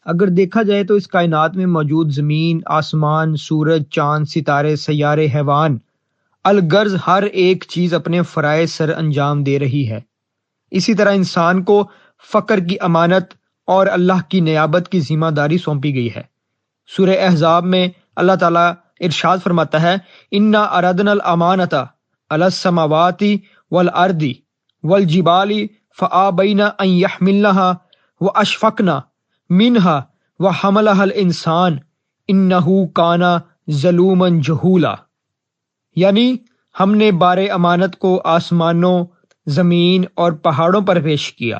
اگر دیکھا جائے تو اس کائنات میں موجود زمین، آسمان، سورج، چاند، ستارے، سیارے، حیوان، الغرض ہر ایک چیز اپنے فرائض سر انجام دے رہی ہے۔ اسی طرح انسان کو فقر کی امانت اور اللہ کی نیابت کی ذمہ داری سونپی گئی ہے۔ سورہ احزاب میں اللہ تعالیٰ ارشاد فرماتا ہے، اِنَّا أَرَدْنَا الْأَمَانَةَ عَلَى السَّمَاوَاتِ وَالْأَرْضِ وَالْجِبَالِ فَأَبَيْنَ أَن يَحْمِلْنَهَا وَأَشْفَقْنَ مِنْهَا وَحَمَلَهَا الْإِنسَانُ إِنَّهُ كَانَ ظَلُومًا جَهُولًا، یعنی ہم نے بار امانت کو آسمانوں، زمین اور پہاڑوں پر پیش کیا،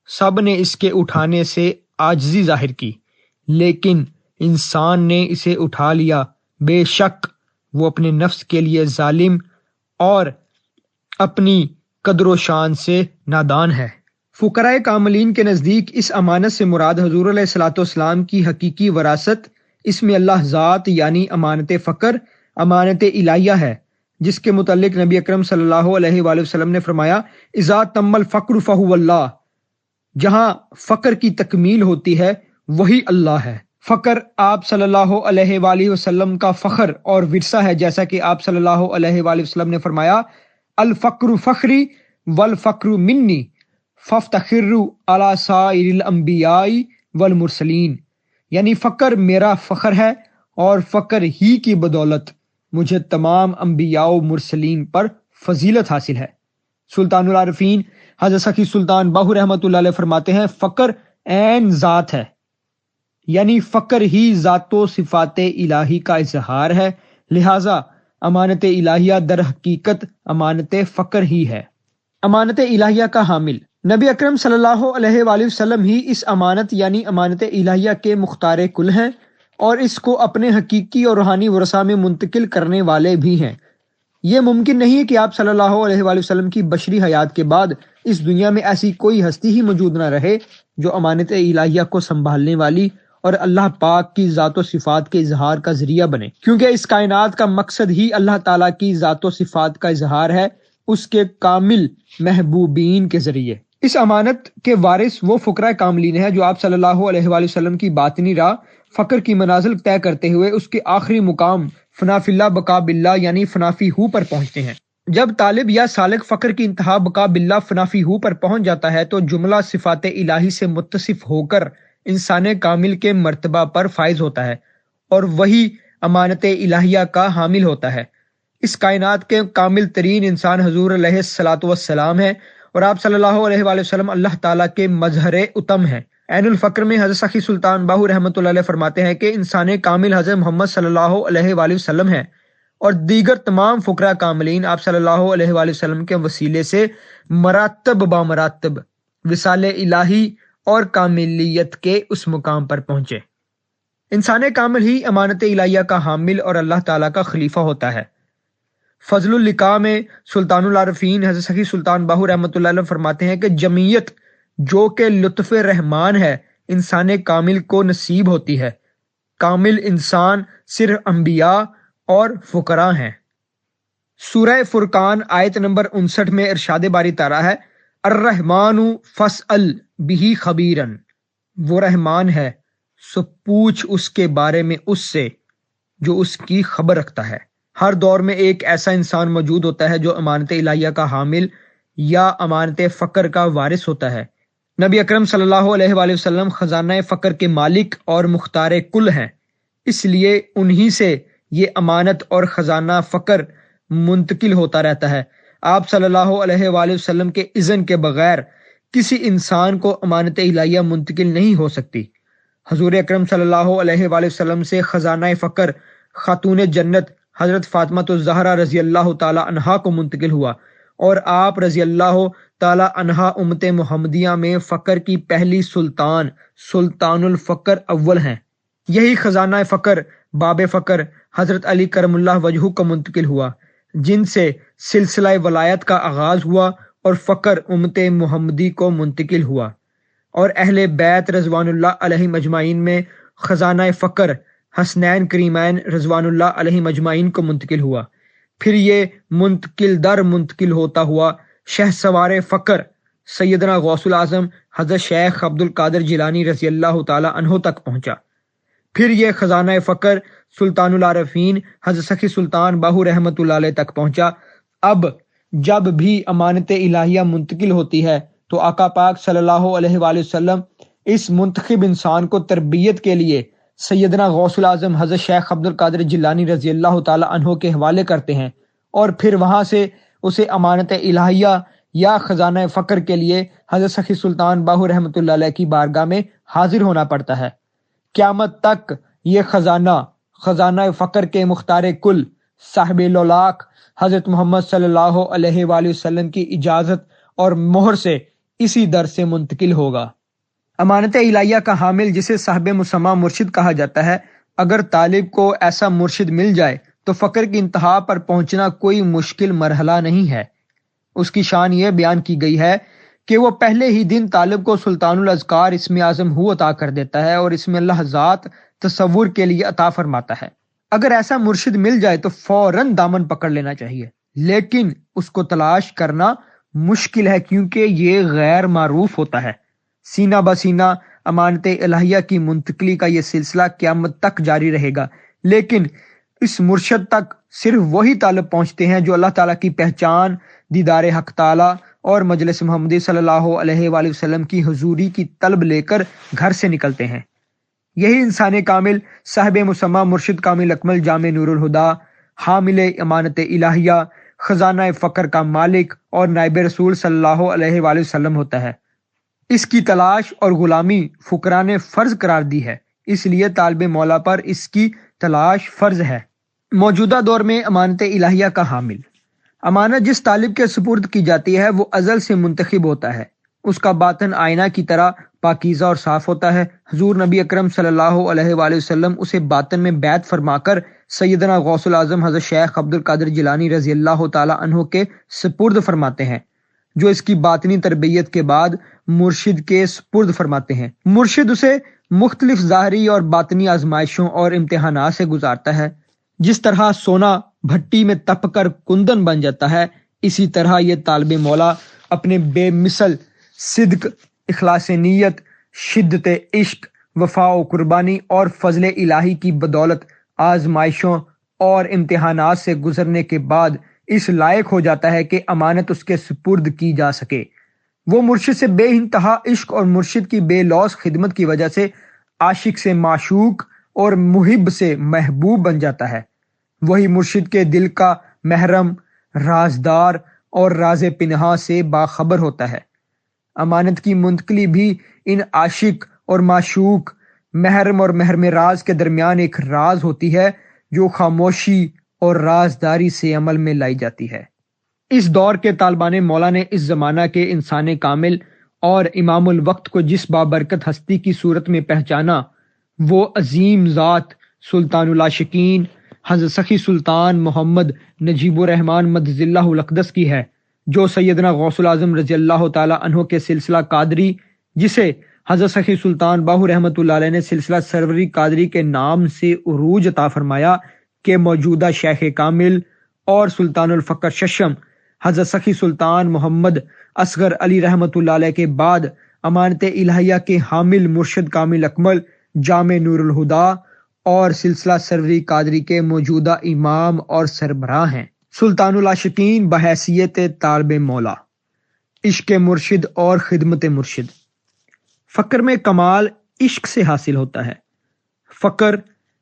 سب نے اس کے اٹھانے سے عاجزی ظاہر کی، لیکن انسان نے اسے اٹھا لیا، بے شک وہ اپنے نفس کے لیے ظالم اور اپنی قدر و شان سے نادان ہے۔ فقراء کاملین کے نزدیک اس امانت سے مراد حضور علیہ الصلوۃ والسلام کی حقیقی وراثت، اس میں اللہ ذات یعنی امانت فقر، امانت الہیہ ہے، جس کے متعلق نبی اکرم صلی اللہ علیہ وآلہ وسلم نے فرمایا، اذا تم الفقر فہو اللہ، جہاں فقر کی تکمیل ہوتی ہے وہی اللہ ہے۔ فقر آپ صلی اللہ علیہ وآلہ وسلم کا فخر اور ورثہ ہے، جیسا کہ آپ صلی اللہ علیہ وآلہ وسلم نے فرمایا، الفقر فخری والفقر منی فافتخروا علی سائر الانبیاء والمرسلین، یعنی فقر میرا فخر ہے اور فقر ہی کی بدولت مجھے تمام انبیاء و مرسلین پر فضیلت حاصل ہے۔ سلطان العارفین حضرت سخی سلطان باہو رحمۃ اللہ علیہ فرماتے ہیں، فقر عین ذات ہے، یعنی فقر ہی ذات و صفات الہی کا اظہار ہے، لہٰذا امانت الہیہ در حقیقت امانت فقر ہی ہے۔ امانت الہیہ کا حامل نبی اکرم صلی اللہ علیہ وآلہ وسلم ہی اس امانت یعنی امانت الہیہ کے مختار کل ہیں اور اس کو اپنے حقیقی اور روحانی ورثہ میں منتقل کرنے والے بھی ہیں۔ یہ ممکن نہیں ہے کہ آپ صلی اللہ علیہ وآلہ وسلم کی بشری حیات کے بعد اس دنیا میں ایسی کوئی ہستی ہی موجود نہ رہے جو امانت الہیہ کو سنبھالنے والی اور اللہ پاک کی ذات و صفات کے اظہار کا ذریعہ بنے، کیونکہ اس کائنات کا مقصد ہی اللہ تعالیٰ کی ذات و صفات کا اظہار ہے اس کے کامل محبوبین کے ذریعے۔ اس امانت کے وارث وہ فقراء کاملین ہیں جو آپ صلی اللہ علیہ وآلہ وسلم کی باطنی راہ فقر کی منازل طے کرتے ہوئے اس کے آخری مقام فنا فی اللہ بقا باللہ یعنی فنا فی ہو پر پہنچتے ہیں۔ جب طالب یا سالک فقر کی انتہا بقا باللہ فنا فی ہو پر پہنچ جاتا ہے تو جملہ صفات الہی سے متصف ہو کر انسان کامل کے مرتبہ پر فائز ہوتا ہے اور وہی امانت الہیہ کا حامل ہوتا ہے۔ اس کائنات کے کامل ترین انسان حضور علیہ الصلوۃ والسلام ہے اور آپ صلی اللہ علیہ وآلہ وسلم اللہ تعالیٰ کے مظہر اتم ہیں۔ عین الفقر میں حضرت سخی سلطان باہو رحمۃ اللہ علیہ فرماتے ہیں کہ انسان کامل حضرت محمد صلی اللہ علیہ وآلہ وسلم ہے اور دیگر تمام فقراء کاملین آپ صلی اللہ علیہ وآلہ وسلم کے وسیلے سے مراتب بامراتب وصال الہی اور کاملیت کے اس مقام پر پہنچے۔ انسان کامل ہی امانت الہیہ کا حامل اور اللہ تعالیٰ کا خلیفہ ہوتا ہے۔ فضل اللقاء میں سلطان العارفین حضرت سخی سلطان باہو رحمۃ اللہ علیہ فرماتے ہیں کہ جمعیت جو کہ لطف رحمان ہے انسان کامل کو نصیب ہوتی ہے، کامل انسان صرف انبیاء اور فقراء ہیں۔ سورہ فرقان آیت نمبر 59 میں ارشاد باری تعالیٰ ہے، الرحمن فاسأل بہ خبیرا، وہ رحمان ہے سو پوچھ اس کے بارے میں اس سے جو اس کی خبر رکھتا ہے۔ ہر دور میں ایک ایسا انسان موجود ہوتا ہے جو امانت الہیہ کا حامل یا امانت فقر کا وارث ہوتا ہے۔ نبی اکرم صلی اللہ علیہ وآلہ وسلم خزانہ فقر کے مالک اور مختار کل ہیں، اس لیے انہی سے یہ امانت اور خزانہ فقر منتقل ہوتا رہتا ہے۔ آپ صلی اللہ علیہ وآلہ وسلم کے اذن کے بغیر کسی انسان کو امانت الہیہ منتقل نہیں ہو سکتی۔ حضور اکرم صلی اللہ علیہ وآلہ وسلم سے خزانہ فقر خاتون جنت حضرت فاطمہ الزہرا رضی اللہ تعالی عنہا کو منتقل ہوا اور آپ رضی اللہ تعالی عنہا امت محمدیہ میں فقر کی پہلی سلطان الفقر اول ہیں۔ یہی خزانہ فقر باب فقر حضرت علی کرم اللہ وجہہ کو منتقل ہوا، جن سے سلسلہ ولایت کا آغاز ہوا اور فقر امت محمدی کو منتقل ہوا، اور اہل بیت رضوان اللہ علیہ مجمعین میں خزانہ فقر حسنین کریمین رضوان اللہ علیہ مجمعین کو منتقل ہوا۔ پھر یہ منتقل در منتقل ہوتا ہوا شہ سوار فقر سیدنا غوث العظم حضرت شیخ عبد القادر جیلانی رضی اللہ تعالی عنہ تک پہنچا۔ پھر یہ خزانہ فقر سلطان العارفین حضرت سخی سلطان باہو رحمۃ اللہ علیہ تک پہنچا۔ اب جب بھی امانت الہیہ منتقل ہوتی ہے تو آقا پاک صلی اللہ علیہ وآلہ وسلم اس منتخب انسان کو تربیت کے لیے سیدنا غوث العظم حضرت شیخ عبد القادر جیلانی رضی اللہ تعالی عنہ کے حوالے کرتے ہیں، اور پھر وہاں سے اسے امانت الہیہ یا خزانہ فقر کے لیے حضرت سخی سلطان باہو رحمۃ اللہ علیہ کی بارگاہ میں حاضر ہونا پڑتا ہے۔ قیامت تک یہ خزانہ فقر کے مختار کل صاحب لولاک حضرت محمد صلی اللہ علیہ وآلہ وسلم کی اجازت اور مہر سے اسی در سے منتقل ہوگا۔ امانت الہیہ کا حامل جسے صاحب مسمى مرشد کہا جاتا ہے، اگر طالب کو ایسا مرشد مل جائے تو فقر کی انتہا پر پہنچنا کوئی مشکل مرحلہ نہیں ہے۔ اس کی شان یہ بیان کی گئی ہے کہ وہ پہلے ہی دن طالب کو سلطان الاذکار اسم اعظم ہو عطا کر دیتا ہے اور اس میں اللہ ذات تصور کے لیے عطا فرماتا ہے۔ اگر ایسا مرشد مل جائے تو فوراً دامن پکڑ لینا چاہیے، لیکن اس کو تلاش کرنا مشکل ہے کیونکہ یہ غیر معروف ہوتا ہے۔ سینہ بسینہ امانت الہیہ کی منتقلی کا یہ سلسلہ قیامت تک جاری رہے گا، لیکن اس مرشد تک صرف وہی طالب پہنچتے ہیں جو اللہ تعالیٰ کی پہچان، دیدار حق تعالیٰ اور مجلس محمدی صلی اللہ علیہ وآلہ وسلم کی حضوری کی طلب لے کر گھر سے نکلتے ہیں۔ یہی انسان کامل، صاحب مسمى مرشد کامل اکمل جامع نور الہدا، حامل امانت الہیہ، خزانہ فقر کا مالک اور نائب رسول صلی اللہ علیہ وآلہ وسلم ہوتا ہے۔ اس کی تلاش اور غلامی فقراء نے فرض قرار دی ہے، اس لیے طالب مولا پر اس کی تلاش فرض ہے۔ موجودہ دور میں امانت الہیہ کا حامل، امانت جس طالب کے سپرد کی جاتی ہے وہ ازل سے منتخب ہوتا ہے، اس کا باطن آئینہ کی طرح پاکیزہ اور صاف ہوتا ہے۔ حضور نبی اکرم صلی اللہ علیہ وآلہ وسلم اسے باطن میں بیعت فرما کر سیدنا غوث العظم حضرت شیخ عبد القادر جیلانی رضی اللہ تعالی عنہ کے سپرد فرماتے ہیں، جو اس کی باطنی تربیت کے بعد مرشد کے سپرد فرماتے ہیں۔ مرشد اسے مختلف ظاہری اور باطنی آزمائشوں اور امتحانات سے گزارتا ہے۔ جس طرح سونا بھٹی میں تپ کر کندن بن جاتا ہے، اسی طرح یہ طالب مولا اپنے بے مثل صدق، اخلاص نیت، شدت عشق، وفا و قربانی اور فضل الہی کی بدولت آزمائشوں اور امتحانات سے گزرنے کے بعد اس لائق ہو جاتا ہے کہ امانت اس کے سپرد کی جا سکے۔ وہ مرشد سے بے انتہا عشق اور مرشد کی بے لوث خدمت کی وجہ سے عاشق سے معشوق اور محب سے محبوب بن جاتا ہے۔ وہی مرشد کے دل کا محرم، رازدار اور راز پنہاں سے باخبر ہوتا ہے۔ امانت کی منتقلی بھی ان عاشق اور معشوق، محرم اور محرم راز کے درمیان ایک راز ہوتی ہے جو خاموشی اور رازداری سے عمل میں لائی جاتی ہے۔ اس دور کے طالبان مولا نے اس زمانہ کے انسان کامل اور امام الوقت کو جس بابرکت ہستی کی صورت میں پہچانا، وہ عظیم ذات سلطان العاشقین حضرت سخی سلطان محمد نجیب الرحمن مدظ اللہ الاقدس کی ہے، جو سیدنا غوث العظم رضی اللہ تعالی عنہ کے سلسلہ قادری، جسے حضرت سخی سلطان باہو رحمۃ اللہ علیہ نے سلسلہ سروری قادری کے نام سے عروج عطا فرمایا، کے موجودہ شیخ کامل اور سلطان الفقر ششم حضرت سخی سلطان محمد اصغر علی رحمۃ اللہ علیہ کے بعد امانت الہیہ کے حامل مرشد کامل اکمل جامع نور الہدا اور سلسلہ سروری قادری کے موجودہ امام اور سربراہ ہیں۔ سلطان العاشقین بحیثیت طالب مولا، عشق مرشد اور خدمت مرشد۔ فقر میں کمال عشق سے حاصل ہوتا ہے۔ فقر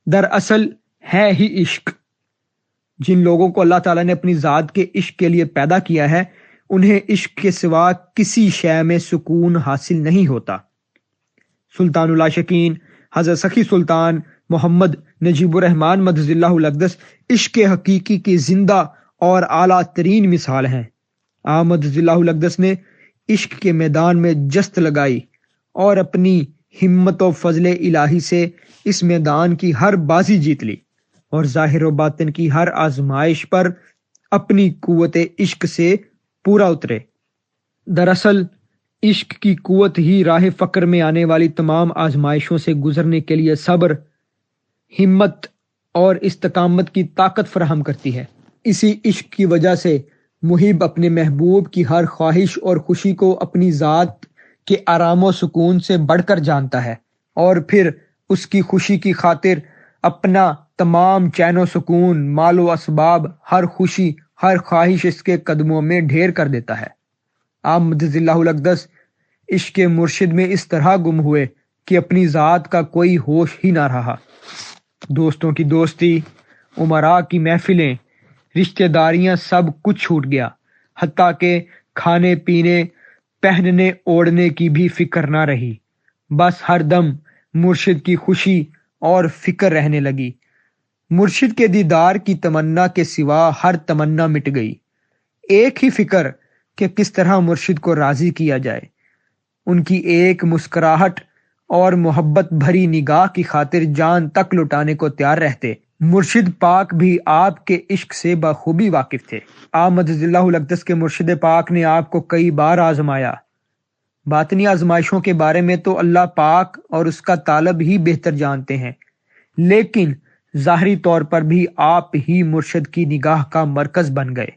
دراصل ہے ہی عشق۔ جن لوگوں کو اللہ تعالیٰ نے اپنی ذات کے عشق کے لیے پیدا کیا ہے، انہیں عشق کے سوا کسی شے میں سکون حاصل نہیں ہوتا۔ سلطان العاشقین حضرت سخی سلطان محمد نجیب الرحمن مدظ اللہ الاقدس عشق حقیقی کی زندہ اور اعلیٰ ترین مثال ہیں۔ آپ مدظ اللہ الاقدس نے عشق کے میدان میں جست لگائی اور اپنی ہمت و فضل الہی سے اس میدان کی ہر بازی جیت لی، اور ظاہر و باطن کی ہر آزمائش پر اپنی قوت عشق سے پورا اترے۔ دراصل عشق کی قوت ہی راہ فقر میں آنے والی تمام آزمائشوں سے گزرنے کے لیے صبر، ہمت اور استقامت کی طاقت فراہم کرتی ہے۔ اسی عشق کی وجہ سے محب اپنے محبوب کی ہر خواہش اور خوشی کو اپنی ذات کے آرام و سکون سے بڑھ کر جانتا ہے، اور پھر اس کی خوشی کی خاطر اپنا تمام چین و سکون، مال و اسباب، ہر خوشی، ہر خواہش اس کے قدموں میں ڈھیر کر دیتا ہے۔ آپ مدظ اللہ الاقدس عشق مرشد میں اس طرح گم ہوئے کہ اپنی ذات کا کوئی ہوش ہی نہ رہا۔ دوستوں کی دوستی، امراء کی محفلیں، رشتہ داریاں، سب کچھ چھوٹ گیا، حتیٰ کہ کھانے پینے، پہننے اوڑھنے کی بھی فکر نہ رہی۔ بس ہر دم مرشد کی خوشی اور فکر رہنے لگی۔ مرشد کے دیدار کی تمنا کے سوا ہر تمنا مٹ گئی۔ ایک ہی فکر کہ کس طرح مرشد کو راضی کیا جائے۔ ان کی ایک مسکراہٹ اور محبت بھری نگاہ کی خاطر جان تک لٹانے کو تیار رہتے۔ مرشد پاک بھی آپ کے عشق سے بخوبی واقف تھے۔ آپ مدظ اللہ الاقدس کے مرشد پاک نے آپ کو کئی بار آزمایا۔ باطنی آزمائشوں کے بارے میں تو اللہ پاک اور اس کا طالب ہی بہتر جانتے ہیں، لیکن ظاہری طور پر بھی آپ ہی مرشد کی نگاہ کا مرکز بن گئے۔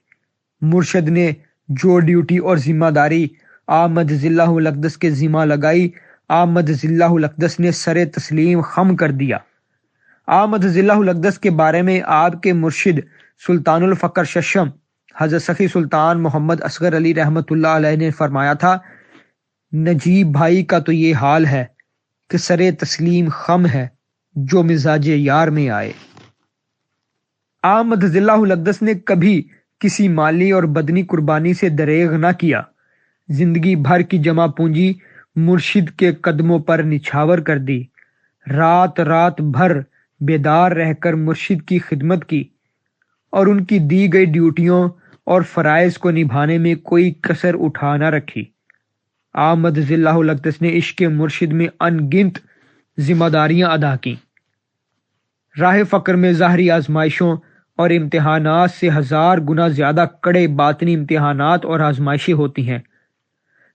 مرشد نے جو ڈیوٹی اور ذمہ داری آپ مدظ اللہ الاقدس کے ذمہ لگائی، آپ مدظ اللہ الاقدس نے سر تسلیم خم کر دیا۔ آپ مدظ اللہ الاقدس کے بارے میں آپ کے مرشد سلطان الفقر ششم حضرت سخی سلطان محمد اصغر علی رحمۃ اللہ علیہ نے فرمایا تھا، نجیب بھائی کا تو یہ حال ہے کہ سر تسلیم خم ہے جو مزاج یار میں آئے۔ آپ مدظ اللہ الاقدس نے کبھی کسی مالی اور بدنی قربانی سے دریغ نہ کیا۔ زندگی بھر کی جمع پونجی مرشد کے قدموں پر نچھاور کر دی۔ رات رات بھر بیدار رہ کر مرشد کی خدمت کی، اور ان کی دی گئی ڈیوٹیوں اور فرائض کو نبھانے میں کوئی کسر اٹھا نہ رکھی۔ آپ مدظ اللہ الاقدس نے عشق مرشد میں ان گنت ذمہ داریاں ادا کیں۔ راہ فقر میں ظاہری آزمائشوں اور امتحانات سے 1000 گنا زیادہ کڑے باطنی امتحانات اور آزمائشیں ہوتی ہیں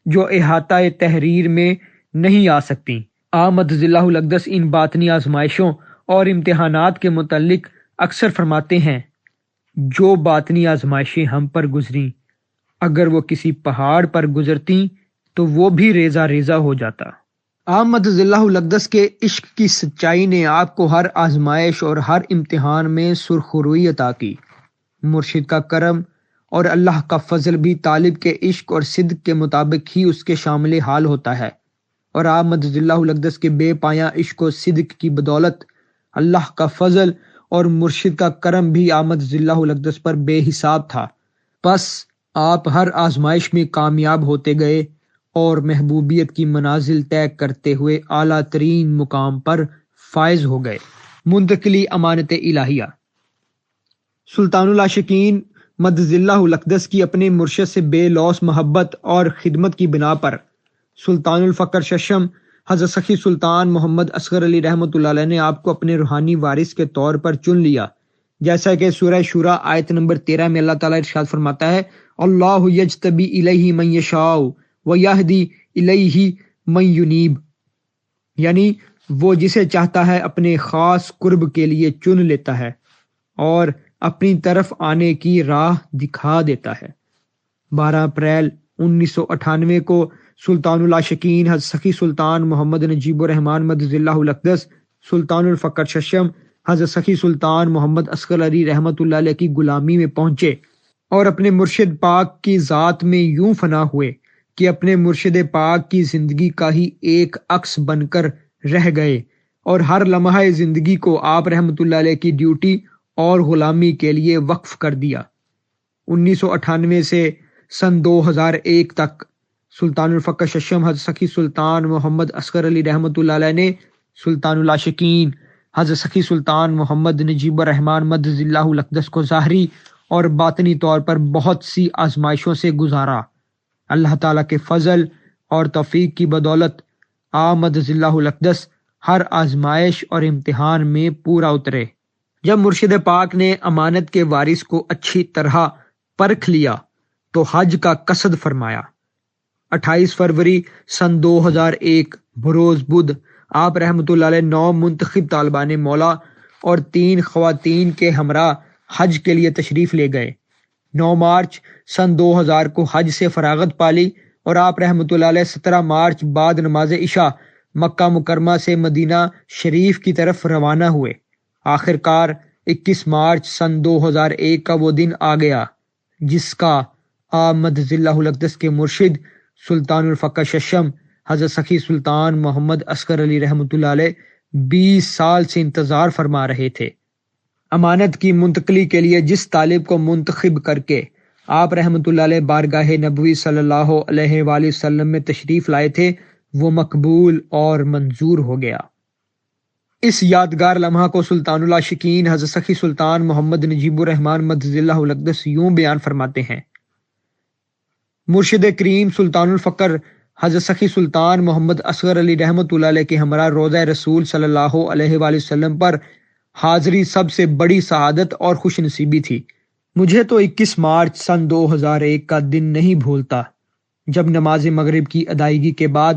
جو احاطہ تحریر میں نہیں آ سکتی۔ آپ مدظ اللہ الاقدس ان باطنی آزمائشوں اور امتحانات کے متعلق اکثر فرماتے ہیں، جو باطنی آزمائشیں ہم پر گزریں، اگر وہ کسی پہاڑ پر گزرتی تو وہ بھی ریزہ ریزہ ہو جاتا۔ آپ مدظ اللہ الاقدس کے عشق کی سچائی نے آپ کو ہر آزمائش اور ہر امتحان میں سرخروئی عطا کی۔ مرشد کا کرم اور اللہ کا فضل بھی طالب کے عشق اور صدق کے مطابق ہی اس کے شامل حال ہوتا ہے، اور آپ مدظ اللہ الاقدس کے بے پایاں عشق و صدق کی بدولت اللہ کا فضل اور مرشد کا کرم بھی آپ مدظ اللہ الاقدس پر بے حساب تھا۔ بس آپ ہر آزمائش میں کامیاب ہوتے گئے اور محبوبیت کی منازل طے کرتے ہوئے اعلیٰ ترین مقام پر فائز ہو گئے۔ منتقلی امانت الہیہ۔ سلطان العاشقین مدظ اللہ الاقدس کی اپنے مرشد سے بے لوث محبت اور خدمت کی بنا پر سلطان الفقر ششم حضرت سخی سلطان محمد اصغر علی رحمۃ اللہ علیہ نے آپ کو اپنے روحانی وارث کے طور پر چن لیا، جیسا کہ سورہ شورى آیت نمبر 13 میں اللہ تعالیٰ ارشاد فرماتا ہے، اللہ یجتبی الیہ من یشاء ویہدی الیہ من ینیب، یعنی وہ جسے چاہتا ہے اپنے خاص قرب کے لیے چن لیتا ہے اور اپنی طرف آنے کی راہ دکھا دیتا ہے۔ 12 اپریل 1998 کو سلطان العاشقین حضرت سخی سلطان محمد نجیب الرحمن مدظ اللہ الاقدس سلطان الفقر ششم حضرت سخی سلطان محمد اصغر علی رحمۃ اللہ علیہ کی غلامی میں پہنچے اور اپنے مرشد پاک کی ذات میں یوں فنا ہوئے کہ اپنے مرشد پاک کی زندگی کا ہی ایک عکس بن کر رہ گئے، اور ہر لمحہ زندگی کو آپ رحمۃ اللہ علیہ کی ڈیوٹی اور غلامی کے لیے وقف کر دیا۔ 1998 سے سن 2001 تک سلطان الفقر ششم حضرت سخی سلطان محمد اصغر علی رحمۃ اللہ علیہ نے سلطان العاشقین حضرت سخی سلطان محمد نجیب الرحمن مدظ اللہ الاقدس کو ظاہری اور باطنی طور پر بہت سی آزمائشوں سے گزارا۔ اللہ تعالیٰ کے فضل اور توفیق کی بدولت آپ مدظ اللہ الاقدس ہر آزمائش اور امتحان میں پورا اترے۔ جب مرشد پاک نے امانت کے وارث کو اچھی طرح پرکھ لیا تو حج کا قصد فرمایا۔ 28 فروری سن 2001 بروز بدھ آپ رحمۃ اللہ علیہ 9 منتخب طالبان مولا اور 3 خواتین کے ہمراہ حج کے لیے تشریف لے گئے۔ 9 مارچ سن 2000 کو حج سے فراغت پالی اور آپ رحمۃ اللہ علیہ 17 مارچ بعد نماز عشاء مکہ مکرمہ سے مدینہ شریف کی طرف روانہ ہوئے۔ آخر کار 21 مارچ سن 2001 کا وہ دن آ گیا جس کا آپ مدظ اللہ الاقدس کے مرشد سلطان الفقہ ششم حضرت سخی سلطان محمد اصغر علی رحمۃ اللہ علیہ 20 سال سے انتظار فرما رہے تھے۔ امانت کی منتقلی کے لیے جس طالب کو منتخب کر کے آپ رحمۃ اللہ علیہ بارگاہ نبوی صلی اللہ علیہ وآلہ وسلم میں تشریف لائے تھے، وہ مقبول اور منظور ہو گیا۔ اس یادگار لمحہ کو سلطان العاشقین حضرت سخی سلطان محمد نجیب الرحمن مدظ اللہ الاقدس یوں بیان فرماتے ہیں: مرشد کریم سلطان الفقر حضرت سخی سلطان محمد اصغر علی رحمۃ اللہ علیہ کے ہمراہ روضہ رسول صلی اللہ علیہ وآلہ وسلم پر حاضری سب سے بڑی سعادت اور خوش نصیبی تھی۔ مجھے تو 21 مارچ سن 2001 کا دن نہیں بھولتا، جب نماز مغرب کی ادائیگی کے بعد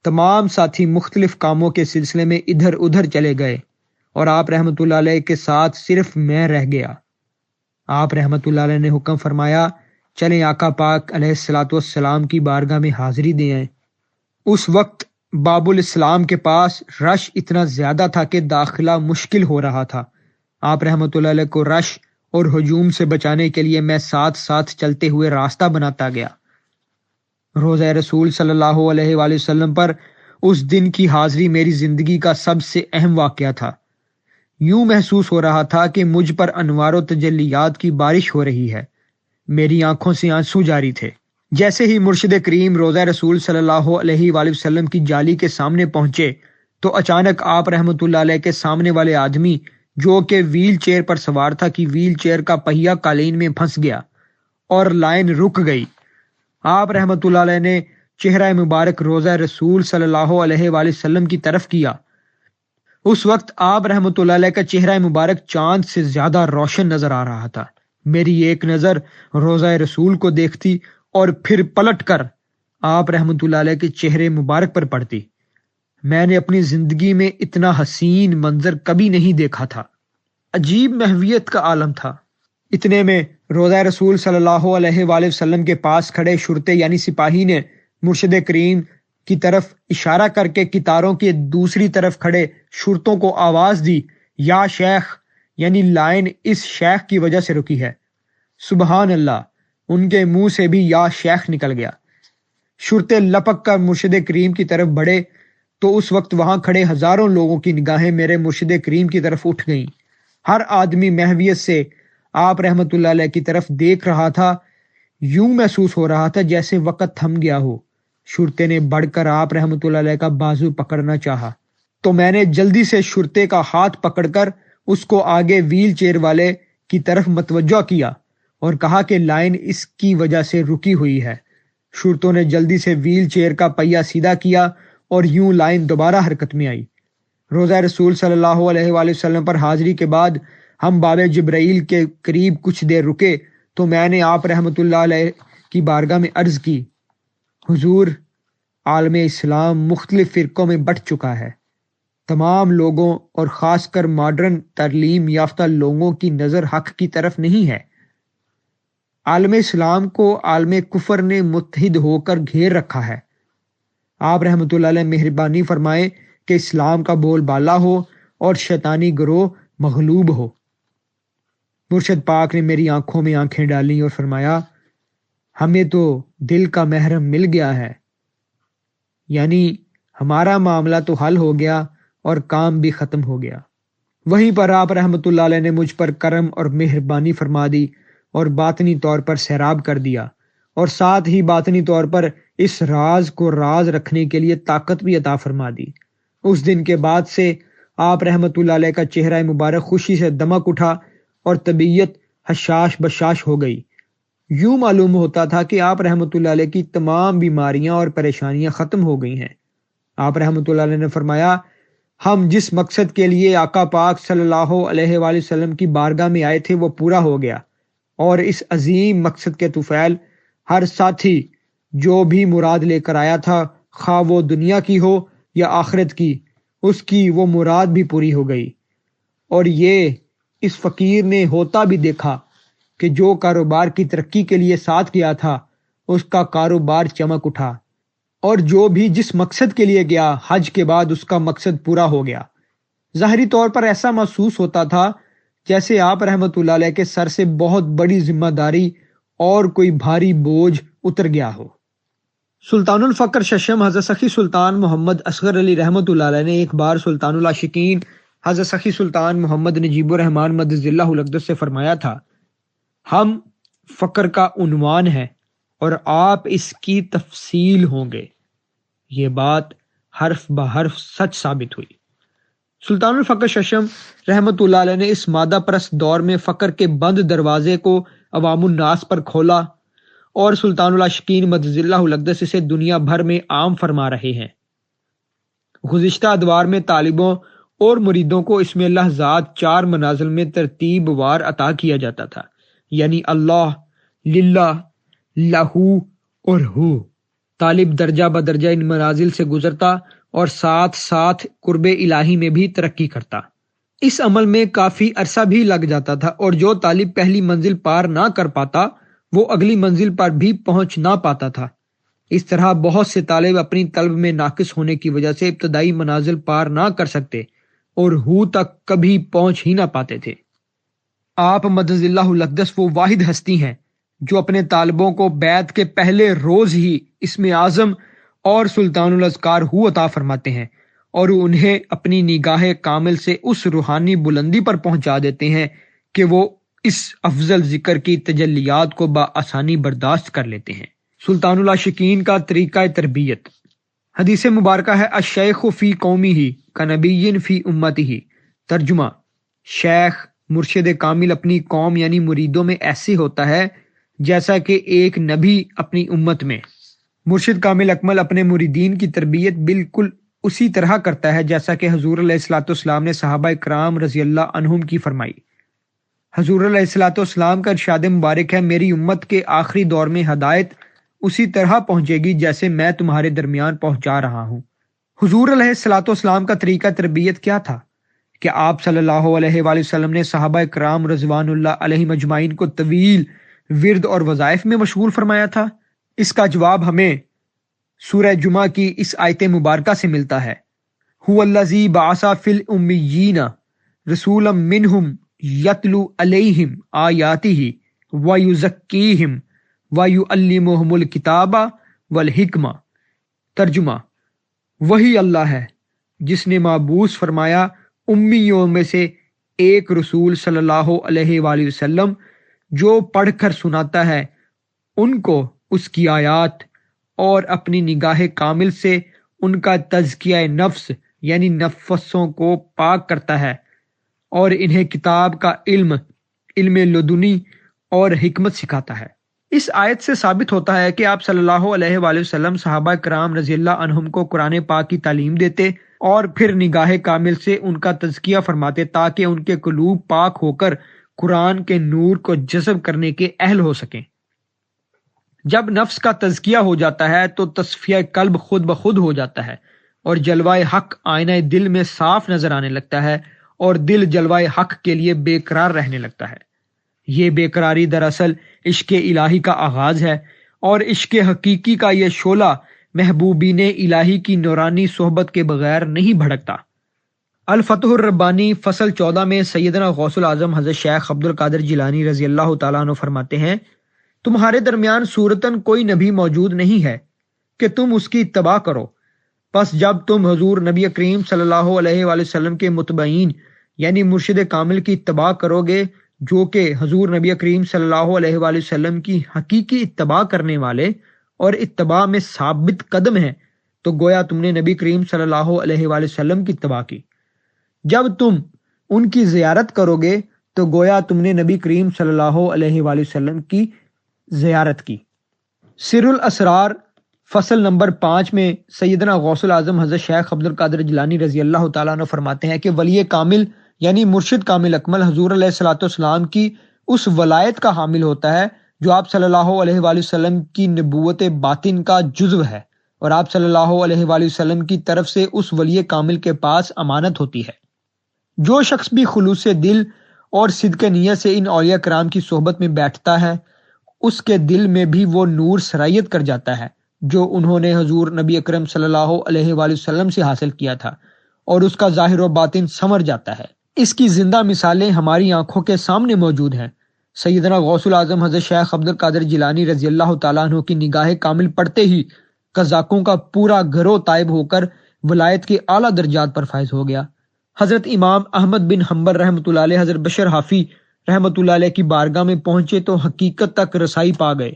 تمام ساتھی مختلف کاموں کے سلسلے میں ادھر ادھر چلے گئے اور آپ رحمۃ اللہ علیہ کے ساتھ صرف میں رہ گیا۔ آپ رحمۃ اللہ علیہ نے حکم فرمایا، چلیں آقا پاک علیہ الصلوۃ والسلام کی بارگاہ میں حاضری دے آئیں۔ اس وقت باب الاسلام کے پاس رش اتنا زیادہ تھا کہ داخلہ مشکل ہو رہا تھا۔ آپ رحمۃ اللہ علیہ کو رش اور ہجوم سے بچانے کے لیے میں ساتھ ساتھ چلتے ہوئے راستہ بناتا گیا۔ روضہ رسول صلی اللہ علیہ وآلہ وسلم پر اس دن کی حاضری میری زندگی کا سب سے اہم واقعہ تھا۔ یوں محسوس ہو رہا تھا کہ مجھ پر انوار و تجلیات کی بارش ہو رہی ہے۔ میری آنکھوں سے آنسو جاری تھے۔ جیسے ہی مرشد کریم روضہ رسول صلی اللہ علیہ وآلہ وسلم کی جالی کے سامنے پہنچے تو اچانک آپ رحمۃ اللہ علیہ کے سامنے والے آدمی جو کہ ویل چیئر پر سوار تھا کہ ویل چیئر کا پہیہ قالین میں پھنس گیا اور لائن رک گئی۔ آپ رحمۃ اللہ علیہ نے چہرہ مبارک روضہ رسول صلی اللہ علیہ وآلہ وسلم کی طرف کیا۔ اس وقت آپ رحمۃ اللہ علیہ کا چہرہ مبارک چاند سے زیادہ روشن نظر آ رہا تھا۔ میری ایک نظر روضہ رسول کو دیکھتی اور پھر پلٹ کر آپ رحمۃ اللہ علیہ کے چہرے مبارک پر پڑتی۔ میں نے اپنی زندگی میں اتنا حسین منظر کبھی نہیں دیکھا تھا۔ عجیب محویت کا عالم تھا۔ اتنے میں روضہ رسول صلی اللہ علیہ وآلہ وسلم کے پاس کھڑے شرطے یعنی سپاہی نے مرشد کریم کی طرف اشارہ کر کے کتاروں کے دوسری طرف کھڑے شرطوں کو آواز دی، یا شیخ، یعنی لائن اس شیخ کی وجہ سے رکی ہے۔ سبحان اللہ، ان کے منہ سے بھی یا شیخ نکل گیا۔ شرطے لپک کر مرشد کریم کی طرف بڑھے تو اس وقت وہاں کھڑے ہزاروں لوگوں کی نگاہیں میرے مرشد کریم کی طرف اٹھ گئیں۔ ہر آدمی محویت سے آپ رحمۃ اللہ علیہ کی طرف دیکھ رہا تھا۔ یوں محسوس ہو رہا تھا جیسے وقت تھم گیا ہو۔ شرطے نے بڑھ کر آپ رحمۃ اللہ علیہ کا بازو پکڑنا چاہا تو میں نے جلدی سے شرطے کا ہاتھ پکڑ کر اس کو آگے ویل چیئر والے کی طرف متوجہ کیا اور کہا کہ لائن اس کی وجہ سے رکی ہوئی ہے۔ شرطوں نے جلدی سے ویل چیئر کا پہیہ سیدھا کیا اور یوں لائن دوبارہ حرکت میں آئی۔ روضہ رسول صلی اللہ علیہ وآلہ وسلم پر حاضری کے بعد ہم باب جبرائیل کے قریب کچھ دیر رکے تو میں نے آپ رحمۃ اللہ علیہ کی بارگاہ میں عرض کی، حضور، عالم اسلام مختلف فرقوں میں بٹ چکا ہے۔ تمام لوگوں اور خاص کر ماڈرن تعلیم یافتہ لوگوں کی نظر حق کی طرف نہیں ہے۔ عالم اسلام کو عالم کفر نے متحد ہو کر گھیر رکھا ہے۔ آپ رحمۃ اللہ علیہ مہربانی فرمائے کہ اسلام کا بول بالا ہو اور شیطانی گروہ مغلوب ہو۔ مرشد پاک نے میری آنکھوں میں آنکھیں ڈالیں اور فرمایا، ہمیں تو دل کا محرم مل گیا ہے، یعنی ہمارا معاملہ تو حل ہو گیا اور کام بھی ختم ہو گیا۔ وہیں پر آپ رحمۃ اللہ علیہ نے مجھ پر کرم اور مہربانی فرما دی اور باطنی طور پر سیراب کر دیا، اور ساتھ ہی باطنی طور پر اس راز کو راز رکھنے کے لیے طاقت بھی عطا فرما دی۔ اس دن کے بعد سے آپ رحمۃ اللہ علیہ کا چہرہ مبارک خوشی سے دمک اٹھا اور طبیعت حشاش بشاش ہو گئی۔ یوں معلوم ہوتا تھا کہ آپ رحمۃ اللہ علیہ کی تمام بیماریاں اور پریشانیاں ختم ہو گئی ہیں۔ آپ رحمۃ اللہ علیہ نے فرمایا، ہم جس مقصد کے لیے آقا پاک صلی اللہ علیہ وآلہ وسلم کی بارگاہ میں آئے تھے وہ پورا ہو گیا، اور اس عظیم مقصد کے طفیل ہر ساتھی جو بھی مراد لے کر آیا تھا، خواہ وہ دنیا کی ہو یا آخرت کی، اس کی وہ مراد بھی پوری ہو گئی۔ اور یہ اس فقیر نے ہوتا بھی دیکھا کہ جو کاروبار کی ترقی کے لیے ساتھ گیا تھا اس کا کاروبار چمک اٹھا، اور جو بھی جس مقصد کے لیے گیا حج کے بعد اس کا مقصد پورا ہو گیا۔ ظاہری طور پر ایسا محسوس ہوتا تھا جیسے آپ رحمت اللہ علیہ کے سر سے بہت بڑی ذمہ داری اور کوئی بھاری بوجھ اتر گیا ہو۔ سلطان الفقر ششم حضرت سخی سلطان محمد اصغر علی رحمت اللہ علیہ نے ایک بار سلطان العاشقین حضرت سخی سلطان محمد نجیب الرحمن مدد اللہ الاقدس سے فرمایا تھا، ہم فقر کا عنوان ہے اور آپ اس کی تفصیل ہوں گے۔ یہ بات حرف بحرف سچ ثابت ہوئی۔ سلطان الفقر ششم رحمت اللہ علیہ نے اس مادہ پرست دور میں فقر کے بند دروازے کو عوام الناس پر کھولا، اور سلطان العاشقین مدد اللہ الاقدس اسے دنیا بھر میں عام فرما رہے ہیں۔ گزشتہ ادوار میں طالبوں اور مریدوں کو اس میں لحظات 4 منازل میں ترتیب وار عطا کیا جاتا تھا، یعنی اللہ، للہ، لہو اور ہو۔ طالب درجہ بدرجہ ان منازل سے گزرتا اور ساتھ ساتھ قرب الہی میں بھی ترقی کرتا۔ اس عمل میں کافی عرصہ بھی لگ جاتا تھا، اور جو طالب پہلی منزل پار نہ کر پاتا وہ اگلی منزل پر بھی پہنچ نہ پاتا تھا۔ اس طرح بہت سے طالب اپنی طلب میں ناقص ہونے کی وجہ سے ابتدائی منازل پار نہ کر سکتے اور ہو تک کبھی پہنچ ہی نہ پاتے تھے۔ آپ مدد اللہ الاقدس وہ واحد ہستی ہیں جو اپنے طالبوں کو بیعت کے پہلے روز ہی اسم اعظم اور سلطان الاذکار ہو عطا فرماتے ہیں، اور انہیں اپنی نگاہ کامل سے اس روحانی بلندی پر پہنچا دیتے ہیں کہ وہ اس افضل ذکر کی تجلیات کو بآسانی برداشت کر لیتے ہیں۔ سلطان العاشقین کا طریقہ تربیت۔ حدیث مبارکہ ہے، الشیخ فی قومہ کنبی فی امتہ۔ ترجمہ: شیخ مرشد کامل اپنی قوم یعنی مریدوں میں ایسے ہوتا ہے جیسا کہ ایک نبی اپنی امت میں۔ مرشد کامل اکمل اپنے مریدین کی تربیت بالکل اسی طرح کرتا ہے جیسا کہ حضور علیہ الصلوۃ والسلام نے صحابہ کرام رضی اللہ عنہم کی فرمائی۔ حضور علیہ الصلوۃ والسلام کا ارشاد مبارک ہے، میری امت کے آخری دور میں ہدایت اسی طرح پہنچے گی جیسے میں تمہارے درمیان پہنچا رہا ہوں۔ حضور علیہ الصلوۃ والسلام کا طریقہ تربیت کیا تھا کہ آپ صلی اللہ علیہ وآلہ وسلم نے صحابہ کرام رضوان اللہ علیہم اجمعین کو طویل ورد اور وظائف میں مشغول فرمایا تھا؟ اس کا جواب ہمیں سورہ جمعہ کی اس آیت مبارکہ سے ملتا ہے، هو الذی بعث فی الامیین رسولا منہم یتلو علیہم آیاتہ ویزکیہم ویعلمہم الکتاب والحکمہ۔ ترجمہ: وہی اللہ ہے جس نے مابعوث فرمایا امیوں میں سے ایک رسول صلی اللہ علیہ وآلہ وسلم جو پڑھ کر سناتا ہے ان کو اس کی آیات، اور اپنی نگاہ کامل سے ان کا تزکیہ نفس یعنی نفسوں کو پاک کرتا ہے، اور انہیں کتاب کا علم لدنی اور حکمت سکھاتا ہے۔ اس آیت سے ثابت ہوتا ہے کہ آپ صلی اللہ علیہ وآلہ وسلم صحابہ کرام رضی اللہ عنہم کو قرآن پاک کی تعلیم دیتے اور پھر نگاہ کامل سے ان کا تزکیہ فرماتے تاکہ ان کے قلوب پاک ہو کر قرآن کے نور کو جذب کرنے کے اہل ہو سکیں۔ جب نفس کا تزکیہ ہو جاتا ہے تو تصفیہ قلب خود بخود ہو جاتا ہے، اور جلوہ حق آئینہ دل میں صاف نظر آنے لگتا ہے، اور دل جلوہ حق کے لیے بے قرار رہنے لگتا ہے۔ یہ بے قراری دراصل عشق الہی کا آغاز ہے، اور عشق حقیقی کا یہ شعلہ محبوبین الہی کی نورانی صحبت کے بغیر نہیں بھڑکتا۔ الفتح الربانی فصل 14 میں سیدنا غوث العظم حضرت شیخ عبد القادر جیلانی رضی اللہ تعالیٰ عنہ فرماتے ہیں، تمہارے درمیان صورتاً کوئی نبی موجود نہیں ہے کہ تم اس کی اتباع کرو، پس جب تم حضور نبی کریم صلی اللہ علیہ وآلہ وسلم کے متبعین یعنی مرشد کامل کی اتباع کرو گے جو کہ حضور نبی کریم صلی اللہ علیہ وآلہ وسلم کی حقیقی اتباع کرنے والے اور اتباع میں ثابت قدم ہیں، تو گویا تم نے نبی کریم صلی اللہ علیہ وآلہ وسلم کی اتباع کی۔ جب تم ان کی زیارت کرو گے تو گویا تم نے نبی کریم صلی اللہ علیہ وآلہ وسلم کی زیارت کی۔ سر الاسرار فصل نمبر 5 میں سیدنا غوث العظم حضرت شیخ عبد القادر جیلانی رضی اللہ تعالیٰ عنہ فرماتے ہیں کہ ولی کامل یعنی مرشد کامل اکمل حضور علیہ الصلوۃ والسلام کی اس ولایت کا حامل ہوتا ہے جو آپ صلی اللہ علیہ وآلہ وسلم کی نبوت باطن کا جزو ہے، اور آپ صلی اللہ علیہ وآلہ وسلم کی طرف سے اس ولی کامل کے پاس امانت ہوتی ہے۔ جو شخص بھی خلوص دل اور صدق نیت سے ان اولیاء کرام کی صحبت میں بیٹھتا ہے، اس کے دل میں بھی وہ نور سرایت کر جاتا ہے جو انہوں نے حضور نبی اکرم صلی اللہ علیہ وآلہ وسلم سے حاصل کیا تھا، اور اس کا ظاہر و باطن سنور جاتا ہے۔ اس کی زندہ مثالیں ہماری آنکھوں کے سامنے موجود ہیں۔ سیدنا غوث العظم حضرت شیخ عبد القادر جیلانی رضی اللہ تعالیٰ عنہ کی نگاہ کامل پڑتے ہی قزاقوں کا پورا گروہ طائب ہو کر ولایت کے اعلیٰ درجات پر فائز ہو گیا۔ حضرت امام احمد بن حنبل رحمۃ اللہ علیہ حضرت بشر حافی رحمۃ اللہ علیہ کی بارگاہ میں پہنچے تو حقیقت تک رسائی پا گئے۔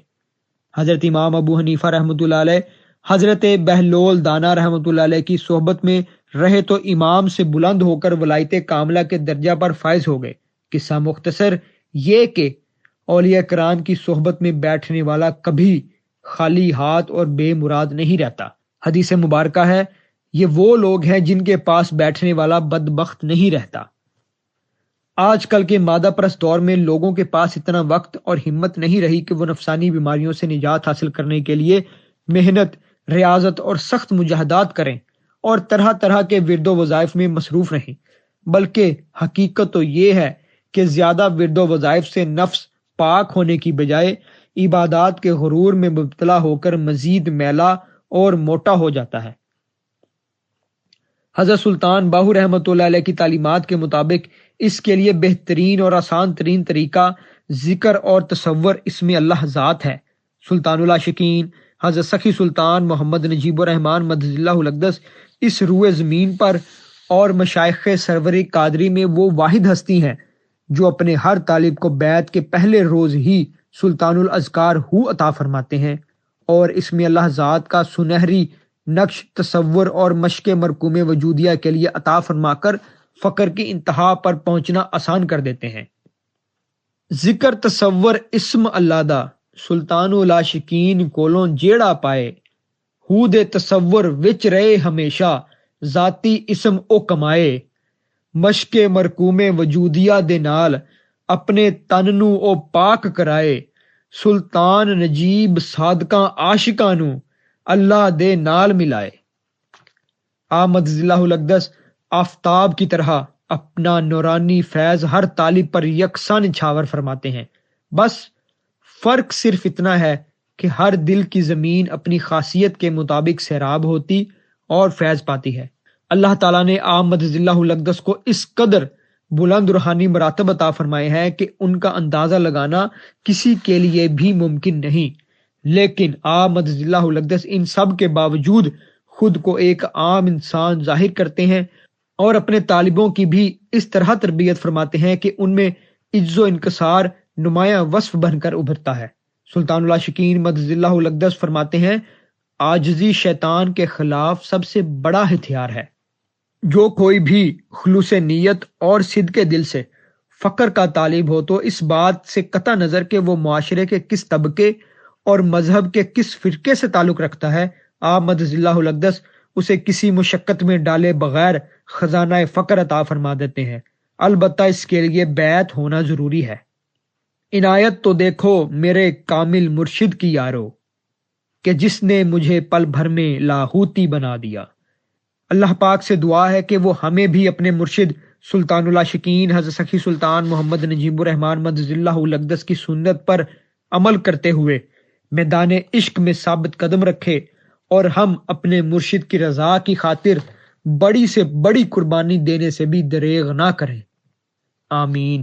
حضرت امام ابو حنیفہ رحمۃ اللہ علیہ حضرت بہلول دانا رحمۃ اللہ علیہ کی صحبت میں رہے تو امام سے بلند ہو کر ولایت کاملہ کے درجہ پر فائز ہو گئے۔ قصہ مختصر یہ کہ اولیاء کرام کی صحبت میں بیٹھنے والا کبھی خالی ہاتھ اور بے مراد نہیں رہتا۔ حدیث مبارکہ ہے، یہ وہ لوگ ہیں جن کے پاس بیٹھنے والا بدبخت نہیں رہتا۔ آج کل کے مادہ پرست دور میں لوگوں کے پاس اتنا وقت اور ہمت نہیں رہی کہ وہ نفسانی بیماریوں سے نجات حاصل کرنے کے لیے محنت، ریاضت اور سخت مجاہدات کریں اور طرح طرح کے ورد و وظائف میں مصروف رہیں، بلکہ حقیقت تو یہ ہے کہ زیادہ ورد و وظائف سے نفس پاک ہونے کی بجائے عبادات کے غرور میں مبتلا ہو کر مزید میلا اور موٹا ہو جاتا ہے۔ حضرت سلطان باہو رحمۃ اللہ علیہ کی تعلیمات کے مطابق اس کے لیے بہترین اور آسان ترین طریقہ ذکر اور تصور اسم اللہ ذات ہے۔ سلطان العاشقین حضرت سخی سلطان محمد نجیب الرحمن مدد اللہ الاقدس اس روئے زمین پر اور مشائخ سرور قادری میں وہ واحد ہستی ہیں جو اپنے ہر طالب کو بیعت کے پہلے روز ہی سلطان الاذکار ہو عطا فرماتے ہیں، اور اسم اللہ ذات کا سنہری نقش تصور اور مشق مرکوم وجودیہ کے لیے عطا فرما کر فقر کی انتہا پر پہنچنا آسان کر دیتے ہیں۔ ذکر تصور اسم اللہ دا سلطان العاشقین کولوں جیڑا پائے، ہو دے تصور وچ رہے ہمیشہ ذاتی اسم او کمائے، مشق مرکوم وجودیہ دے نال اپنے تن نو او پاک کرائے، سلطان نجیب صادقاں عاشقاں نو اللہ دے نال ملائے۔ آمد اللہ الاقدس آفتاب کی طرح اپنا نورانی فیض ہر طالب پر یکساں نچھاور فرماتے ہیں، بس فرق صرف اتنا ہے کہ ہر دل کی زمین اپنی خاصیت کے مطابق سیراب ہوتی اور فیض پاتی ہے۔ اللہ تعالیٰ نے آمد اللہ الاقدس کو اس قدر بلند روحانی مراتب عطا فرمائے ہیں کہ ان کا اندازہ لگانا کسی کے لیے بھی ممکن نہیں، لیکن آمد اللہ الاقدس ان سب کے باوجود خود کو ایک عام انسان ظاہر کرتے ہیں اور اپنے طالبوں کی بھی اس طرح تربیت فرماتے ہیں کہ ان میں عجز و انکسار نمایاں وصف بن کر ابھرتا ہے۔ سلطان العاشقین مدد اللہ الاقدس فرماتے ہیں، عاجزی شیطان کے خلاف سب سے بڑا ہتھیار ہے۔ جو کوئی بھی خلوص نیت اور صدق دل سے فقر کا طالب ہو تو اس بات سے قطع نظر کہ وہ معاشرے کے کس طبقے اور مذہب کے کس فرقے سے تعلق رکھتا ہے، آمد اللہ الاقدس اسے کسی مشقت میں ڈالے بغیر خزانہ فقر عطا فرما دیتے ہیں، البتہ اس کے لیے بیعت ہونا ضروری ہے۔ عنایت تو دیکھو میرے کامل مرشد کی یارو، کہ جس نے مجھے پل بھر میں لاہوتی بنا دیا۔ اللہ پاک سے دعا ہے کہ وہ ہمیں بھی اپنے مرشد سلطان العاشقین حضرت سخی سلطان محمد نجیب الرحمن مدد اللہ الاقدس کی سنت پر عمل کرتے ہوئے میدان عشق میں ثابت قدم رکھے، اور ہم اپنے مرشد کی رضا کی خاطر بڑی سے بڑی قربانی دینے سے بھی دریغ نہ کریں۔ آمین۔